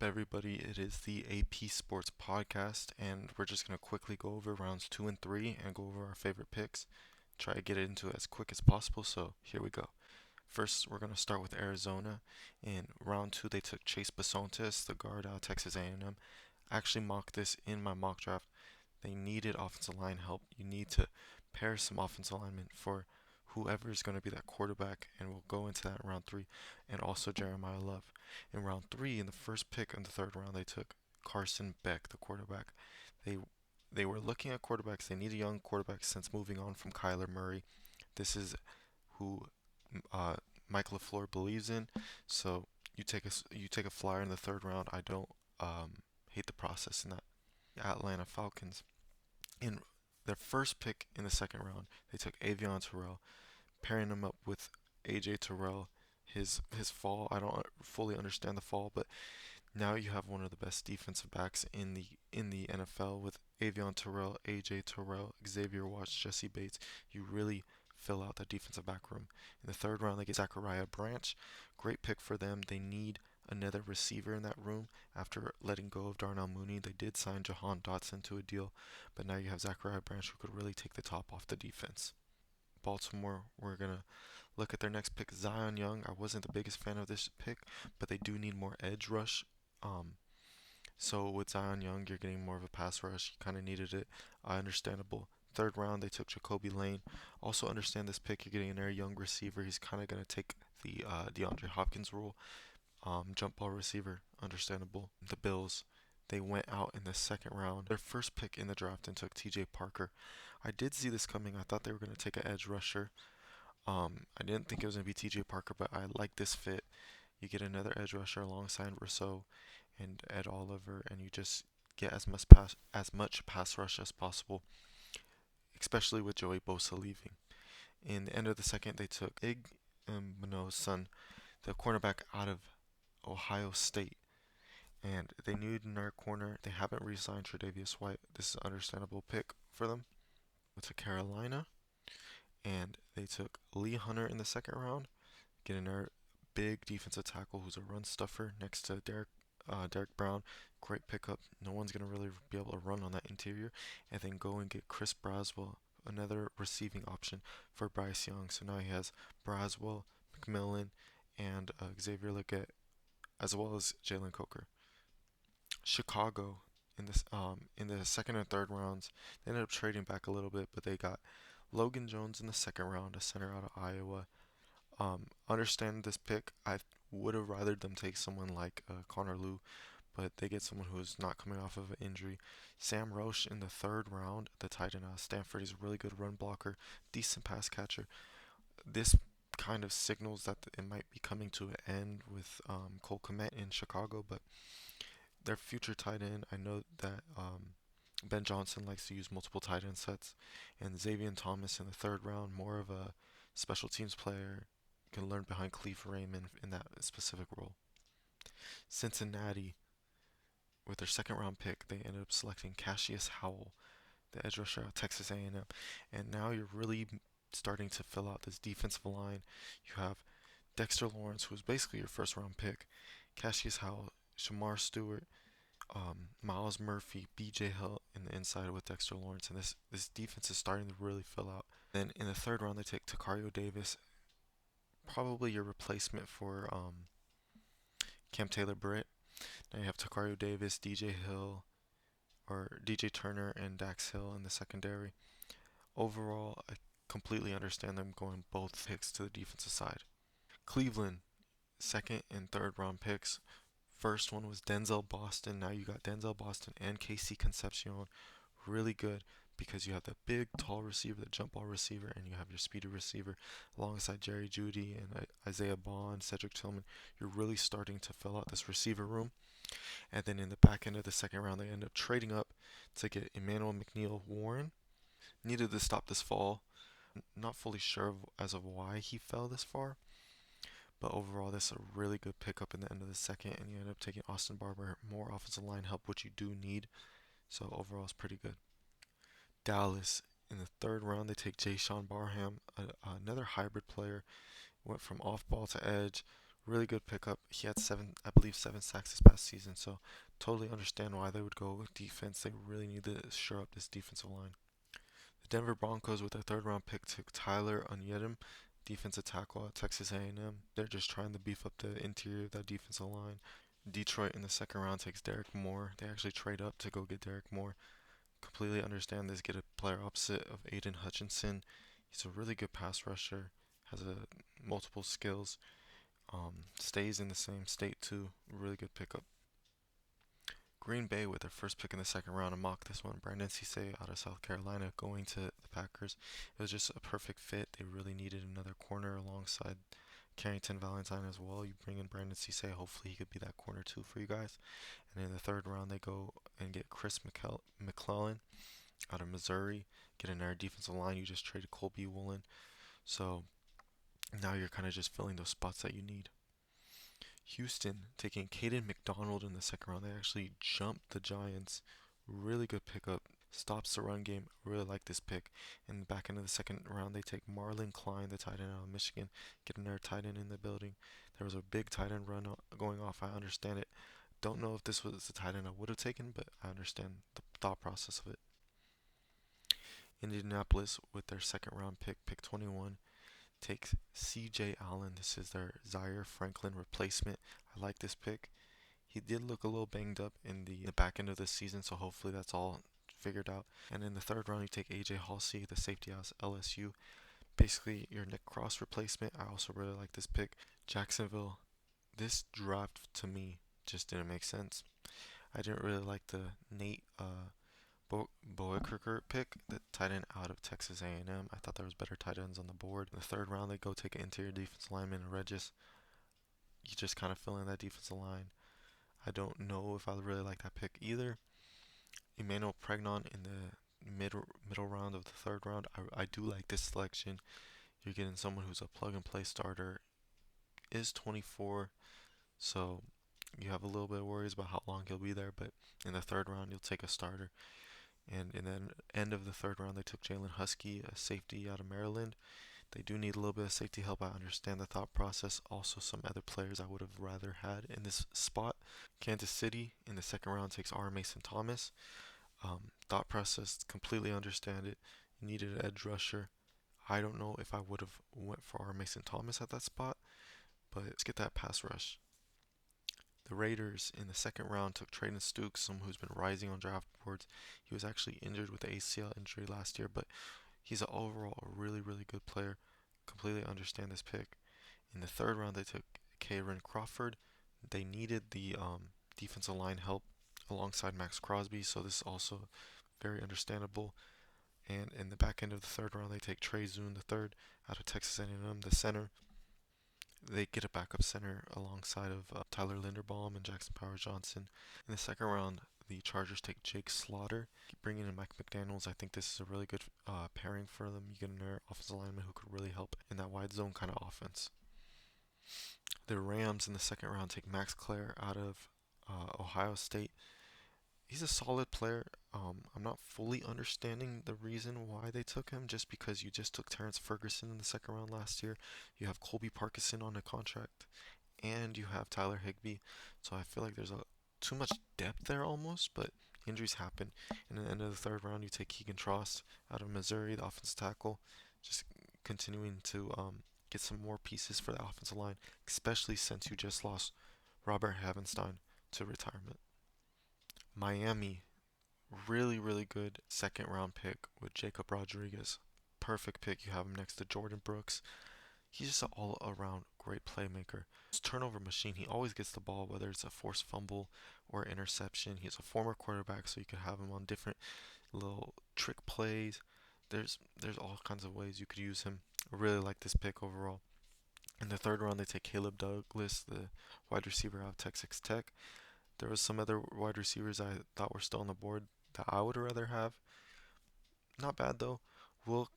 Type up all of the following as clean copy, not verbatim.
up, everybody? It is the AP Sports Podcast, and we're just going to quickly go over rounds two and three and go over our favorite picks. Try to get it into it as quick as possible, so here we go. First, we're going to start with Arizona. In round two, they took Chase Bisontis, the guard out of Texas A&M. I actually mocked this in my mock draft. They needed offensive line help. You need to pair some offensive linemen for whoever is going to be that quarterback, and we'll go into that in round three, and also Jeremiah Love. In round three, in the first pick in the third round, they took Carson Beck, the quarterback. They they were looking at quarterbacks. They need a young quarterback since moving on from Kyler Murray. This is who uh, Mike LaFleur believes in. So you take a flyer in the third round. I don't hate the process in that. Atlanta Falcons. In their first pick in the second round, they took Avion Terrell, pairing him up with AJ Terrell. His fall, I don't fully understand the fall, but now you have one of the best defensive backs in the NFL with Avion Terrell, AJ Terrell, Xavier Watts, Jesse Bates. You really fill out that defensive back room. In the third round, they get Zachariah Branch. Great pick for them. They need another receiver in that room after letting go of Darnell Mooney. They did sign Jahan Dotson to a deal, but now you have Zachariah Branch who could really take the top off the defense. Baltimore, we're going to look at their next pick, Zion Young. I wasn't the biggest fan of this pick, but they do need more edge rush. Um, so with Zion Young, you're getting more of a pass rush. You kind of needed it. Understandable. Third round, they took Jacoby Lane. Also understand this pick. You're getting another young receiver. He's kind of going to take the DeAndre Hopkins role. Jump ball receiver. Understandable. The Bills, they went out in the second round. Their first pick in the draft and took TJ Parker. I did see this coming. I thought they were going to take an edge rusher. I didn't think it was going to be TJ Parker, but I like this fit. You get another edge rusher alongside Rousseau and Ed Oliver, and you just get as much pass rush as possible, especially with Joey Bosa leaving. In the end of the second, they took Ig Mano's son, the cornerback out of Ohio State, and they needed another corner. They haven't re-signed Tre'Davious White. This is an understandable pick for them. To Carolina, and they took Lee Hunter in the second round, getting another big defensive tackle who's a run stuffer next to Derek Brown. Great pickup. No one's going to really be able to run on that interior. And then go and get Chris Braswell, another receiving option for Bryce Young. So now he has Braswell, McMillan, and Xavier Legette, as well as Jalen Coker. Chicago in the second and third rounds, they ended up trading back a little bit, but they got Logan Jones in the second round, a center out of Iowa. Understand this pick. I would have rather them take someone like Connor Liu, but they get someone who's not coming off of an injury. Sam Roche in the third round, the tight end out of Stanford. He's a really good run blocker, decent pass catcher. This kind of signals that it might be coming to an end with Cole Kmet in Chicago, but their future tight end, I know that Ben Johnson likes to use multiple tight end sets, and Xavier Thomas in the third round, more of a special teams player, can learn behind Cleve Raymond in that specific role. Cincinnati, with their second round pick, they ended up selecting Cassius Howell, the edge rusher at Texas A&M, and now you're really starting to fill out this defensive line. You have Dexter Lawrence, who's basically your first round pick, Cassius Howell, Shamar Stewart, Miles Murphy, B.J. Hill in the inside with Dexter Lawrence, and this defense is starting to really fill out. Then in the third round, they take Takario Davis, probably your replacement for Cam Taylor Britt. Now you have Takario Davis, DJ Hill, or DJ Turner, and Dax Hill in the secondary. Overall, I completely understand them going both picks to the defensive side. Cleveland, second and third round picks. First one was Denzel Boston. Now you got Denzel Boston and Casey Concepcion. Really good because you have the big, tall receiver, the jump ball receiver, and you have your speedy receiver alongside Jerry Jeudy and Isaiah Bond, Cedric Tillman. You're really starting to fill out this receiver room. And then in the back end of the second round, they end up trading up to get Emmanuel McNeil Warren. Needed to stop this fall. Not fully sure as of why he fell this far, but overall, this is a really good pickup in the end of the second, and you end up taking Austin Barber, more offensive line help, which you do need. So overall, it's pretty good. Dallas, in the third round, they take Jay Sean Barham, another hybrid player. Went from off ball to edge, Really good pickup. He had seven, I believe, 7 sacks this past season. So totally understand why they would go with defense. They really need to shore up this defensive line. The Denver Broncos with their third round pick took Tyler Unyedem, defensive tackle at Texas A&M. They're just trying to beef up the interior of that defensive line. Detroit in the second round takes Derek Moore. They actually trade up to go get Derek Moore. Completely understand this. Get a player opposite of Aiden Hutchinson. He's a really good pass rusher. Has a multiple skills. Stays in the same state too. Really good pickup. Green Bay with their first pick in the second round, a mock this one. Brandon Cisse out of South Carolina going to the Packers. It was just a perfect fit. They really needed another corner alongside Carrington Valentine as well. You bring in Brandon Cisse, hopefully he could be that corner too for you guys. And in the third round, they go and get Chris McClellan out of Missouri. Get another defensive line. You just traded Colby Woolen. So now you're kind of just filling those spots that you need. Houston taking Caden McDonald in the second round. They actually jumped the Giants. Really good pickup. Stops the run game. Really like this pick. In the back end of the second round, they take Marlon Klein, the tight end out of Michigan. Get another tight end in the building. There was a big tight end run going off. I understand it. Don't know if this was the tight end I would have taken, but I understand the thought process of it. Indianapolis with their second round pick, pick 21, takes C.J. Allen. This is their Zaire Franklin replacement. I like this pick. He did look a little banged up in the back end of the season, so hopefully that's all figured out. And in the third round, you take A.J. Halsey, the safety out of LSU. Basically, your Nick Cross replacement. I also really like this pick. Jacksonville. This draft to me just didn't make sense. I didn't really like the Nate Boekirker pick, the tight end out of Texas A&M. I thought there was better tight ends on the board. In the third round, they go take an interior defense lineman, Regis. You just kind of fill in that defensive line. I don't know if I really like that pick either. Emmanuel Pregnon in the middle round of the third round. I do like this selection. You're getting someone who's a plug and play starter. Is 24, so you have a little bit of worries about how long he'll be there. But in the third round, you'll take a starter. And in the end of the third round, they took Jalen Husky, a safety out of Maryland. They do need a little bit of safety help. I understand the thought process. Also, some other players I would have rather had in this spot. Kansas City in the second round takes R. Mason Thomas. Thought process, completely understand it. You needed an edge rusher. I don't know if I would have went for R. Mason Thomas at that spot, but let's get that pass rush. The Raiders in the second round took Traden Stukes, someone who's been rising on draft boards. He was actually injured with the ACL injury last year, but he's an overall a really, really good player. Completely understand this pick. In the third round, they took Karen Crawford. They needed the defensive line help alongside Max Crosby, so this is also very understandable. And in the back end of the third round, they take Trey Zune the third out of Texas A&M, the center. They get a backup center alongside of Tyler Linderbaum and Jackson Powers Johnson. In the second round, the Chargers take Jake Slaughter. Bringing in Mike McDaniels, I think this is a really good pairing for them. You get another offensive lineman who could really help in that wide zone kind of offense. The Rams in the second round take Max Clare out of Ohio State. He's a solid player. I'm not fully understanding the reason why they took him, just because you just took Terrence Ferguson in the second round last year. You have Colby Parkinson on a contract, and you have Tyler Higbee. So I feel like there's too much depth there almost, but injuries happen. And at the end of the third round, you take Keegan Trost out of Missouri, the offensive tackle, just continuing to get some more pieces for the offensive line, especially since you just lost Robert Havenstein to retirement. Miami, really, really good second round pick with Jacob Rodriguez. Perfect pick. You have him next to Jordan Brooks. He's just an all around great playmaker. His turnover machine. He always gets the ball, whether it's a forced fumble or interception. He's a former quarterback, so you could have him on different little trick plays. There's all kinds of ways you could use him. I really like this pick overall. In the third round, they take Caleb Douglas, the wide receiver out of Texas Tech. There was some other wide receivers I thought were still on the board that I would rather have. Not bad though. Will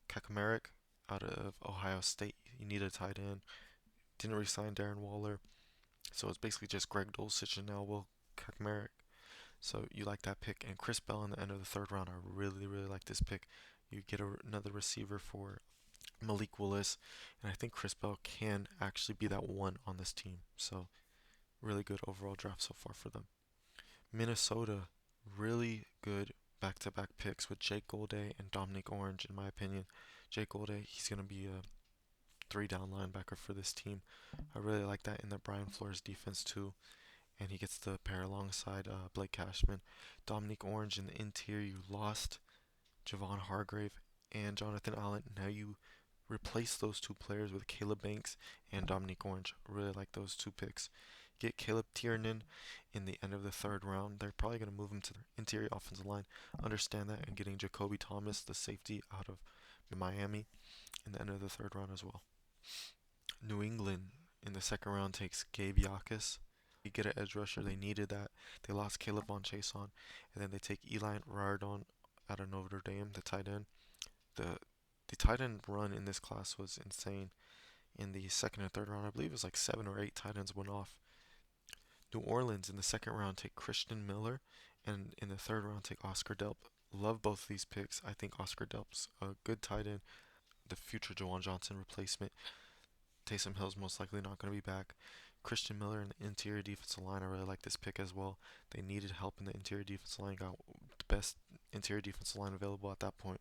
Kaczmarek out of Ohio State. You need a tight end. Didn't resign Darren Waller, so it's basically just Greg Dulcich and now Will Kaczmarek. So you like that pick. And Chris Bell in the end of the third round. I really, really like this pick. You get another receiver for Malik Willis, and I think Chris Bell can actually be that one on this team. So really good overall draft so far for them. Minnesota, really good back-to-back picks with Jake Golday and Dominic Orange, in my opinion. Jake Golday, he's going to be a three-down linebacker for this team. I really like that in the Brian Flores defense too, and he gets to pair alongside Blake Cashman. Dominic Orange in the interior, you lost Javon Hargrave and Jonathan Allen. Now you replace those two players with Caleb Banks and Dominic Orange. Really like those two picks. Get Caleb Tiernan in the end of the third round. They're probably going to move him to the interior offensive line. Understand that, and getting Jacoby Thomas, the safety out of Miami, in the end of the third round as well. New England in the second round takes Gabe Yakus. You get an edge rusher. They needed that. They lost Caleb on Chason, and then they take Eli Rardon out of Notre Dame, the tight end. The the tight end run in this class was insane. In the second and third round, I believe it was like 7 or 8 tight ends went off. New Orleans in the second round take Christian Miller, and in the third round take Oscar Delp. Love both of these picks. I think Oscar Delp's a good tight end, the future Jawan Johnson replacement. Taysom Hill's most likely not going to be back. Christian Miller in the interior defensive line, I really like this pick as well. They needed help in the interior defensive line, got the best interior defensive line available at that point.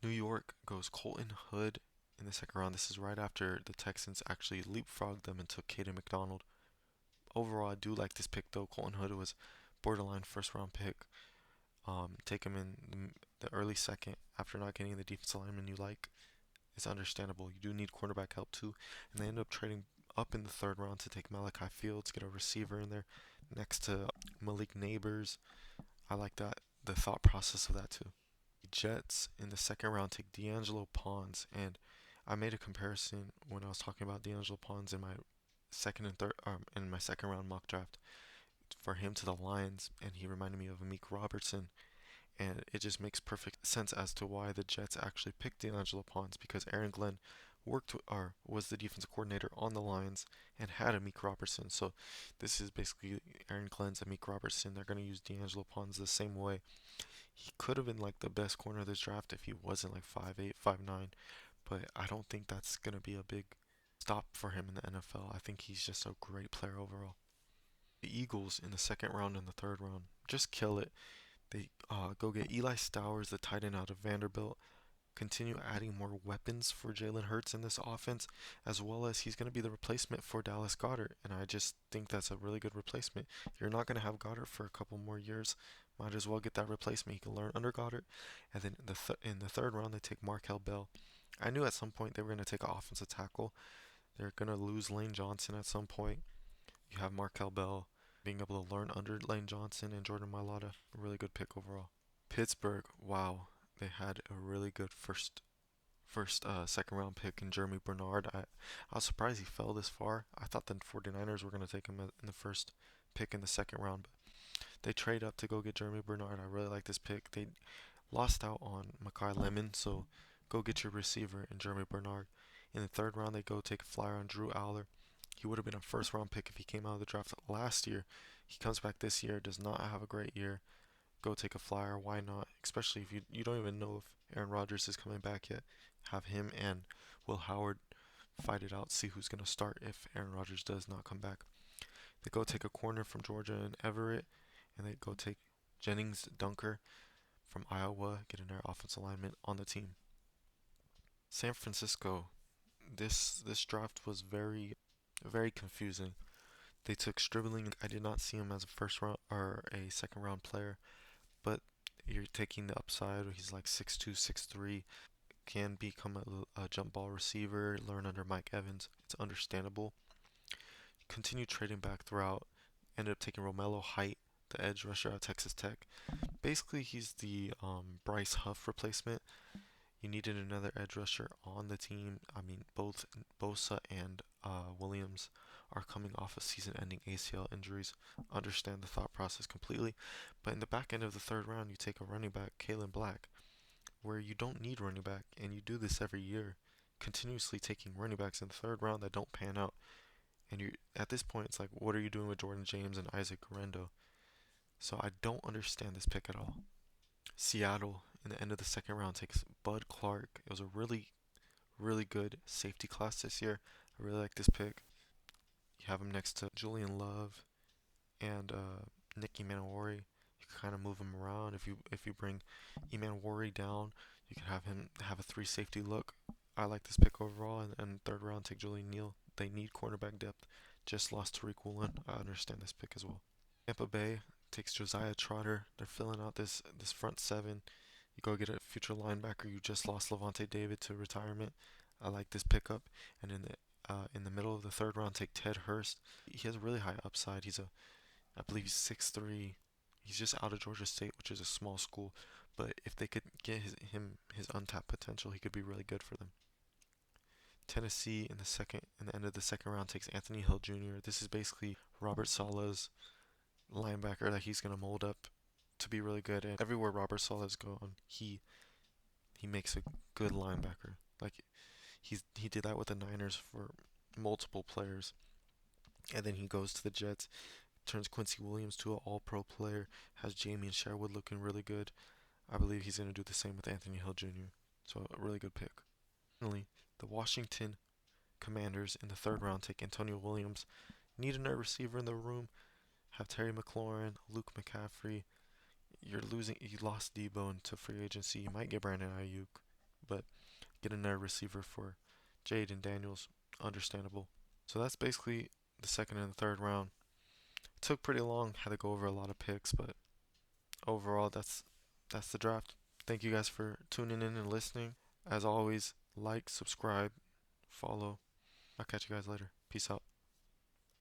New York goes Colton Hood in the second round. This is right after the Texans actually leapfrogged them and took Caden McDonald. Overall, I do like this pick though. Colton Hood was borderline first round pick. Take him in the early second after not getting the defensive lineman you like. It's understandable. You do need cornerback help too, and they end up trading up in the third round to take Malachi Fields, get a receiver in there next to Malik Neighbors. I like that, the thought process of that too. Jets in the second round take D'Angelo Pons, and I made a comparison when I was talking about D'Angelo Pons in my second and third in my second round mock draft for him to the Lions, and he reminded me of Amik Robertson, and it just makes perfect sense as to why the Jets actually picked D'Angelo Pons because Aaron Glenn worked or was the defensive coordinator on the Lions and had Amik Robertson. So this is basically Aaron Glenn's Amik Robertson. They're going to use D'Angelo Pons the same way. He could have been like the best corner of this draft if he wasn't like 5'8", 5'9", but I don't think that's going to be a big stop for him in the NFL. I think he's just a great player overall. The Eagles in the second round and the third round just kill it. They go get Eli Stowers, the tight end out of Vanderbilt. Continue adding more weapons for Jalen Hurts in this offense, as well as he's going to be the replacement for Dallas Goedert, and I just think that's a really good replacement. You're not going to have Goedert for a couple more years. Might as well get that replacement. He can learn under Goddard. And then in the third round, they take Markel Bell. I knew at some point they were going to take an offensive tackle. They're going to lose Lane Johnson at some point. You have Markel Bell being able to learn under Lane Johnson and Jordan Mailata. A really good pick overall. Pittsburgh, wow, they had a really good second round pick in Jeremy Bernard. I was surprised he fell this far. I thought the 49ers were going to take him in the first pick in the second round, but they trade up to go get Jeremy Bernard. I really like this pick. They lost out on Makai Lemon, so go get your receiver in Jeremy Bernard. In the third round, they go take a flyer on Drew Aller. He would have been a first round pick if he came out of the draft last year. He comes back this year, does not have a great year. Go take a flyer. Why not? Especially if you don't even know if Aaron Rodgers is coming back yet. Have him and Will Howard fight it out. See who's going to start if Aaron Rodgers does not come back. They go take a corner from Georgia and Everett, and they go take Jennings Dunker from Iowa, getting their offensive alignment on the team. San Francisco. This draft was very confusing. They took Stribling. I did not see him as a first round or a second round player, but you're taking the upside. He's like 6'2", 6'3", can become a jump ball receiver, learn under Mike Evans. It's understandable. Continue trading back throughout. Ended up taking Romello Height, the edge rusher at Texas Tech. Basically, he's the Bryce Huff replacement. You needed another edge rusher on the team. I mean, both Bosa and Williams are coming off of season-ending ACL injuries. Understand the thought process completely. But in the back end of the third round, you take a running back, Kalen Black, where you don't need running back, and you do this every year, continuously taking running backs in the third round that don't pan out. And you at this point, it's like, what are you doing with Jordan James and Isaac Guerendo? So I don't understand this pick at all. Seattle in the end of the second round takes Bud Clark. It was a really good safety class this year. I really like this pick. You have him next to Julian Love and Nick Emmanwori. You can kind of move him around. If you bring Emmanwori down, you can have him have a three safety look. I like this pick overall. And third round, take Julian Neal. They need cornerback depth. Just lost Tariq Woolen. I understand this pick as well. Tampa Bay takes Josiah Trotter. They're filling out this front seven. You go get a future linebacker. You just lost Levante David to retirement. I like this pickup. And in the middle of the third round, take Ted Hurst. He has a really high upside. I believe he's 6'3". He's just out of Georgia State, which is a small school. But if they could get his untapped potential, he could be really good for them. Tennessee in the end of the second round takes Anthony Hill Jr. This is basically Robert Sala's linebacker that he's gonna mold up to be really good. And everywhere Robert Sala's gone, he makes a good linebacker. Like he did that with the Niners for multiple players, and then he goes to the Jets, turns Quincy Williams to an All-Pro player, has Jamie and Sherwood looking really good. I believe he's gonna do the same with Anthony Hill Jr. So a really good pick. Finally, the Washington Commanders in the third round take Antonio Williams. Need another receiver in the room. Have Terry McLaurin, Luke McCaffrey. You lost Debo into free agency. You might get Brandon Ayuk, but get another receiver for Jaden Daniels. Understandable. So that's basically the second and the third round. It took pretty long. Had to go over a lot of picks, but overall, that's the draft. Thank you guys for tuning in and listening. As always, like, subscribe, follow. I'll catch you guys later. Peace out.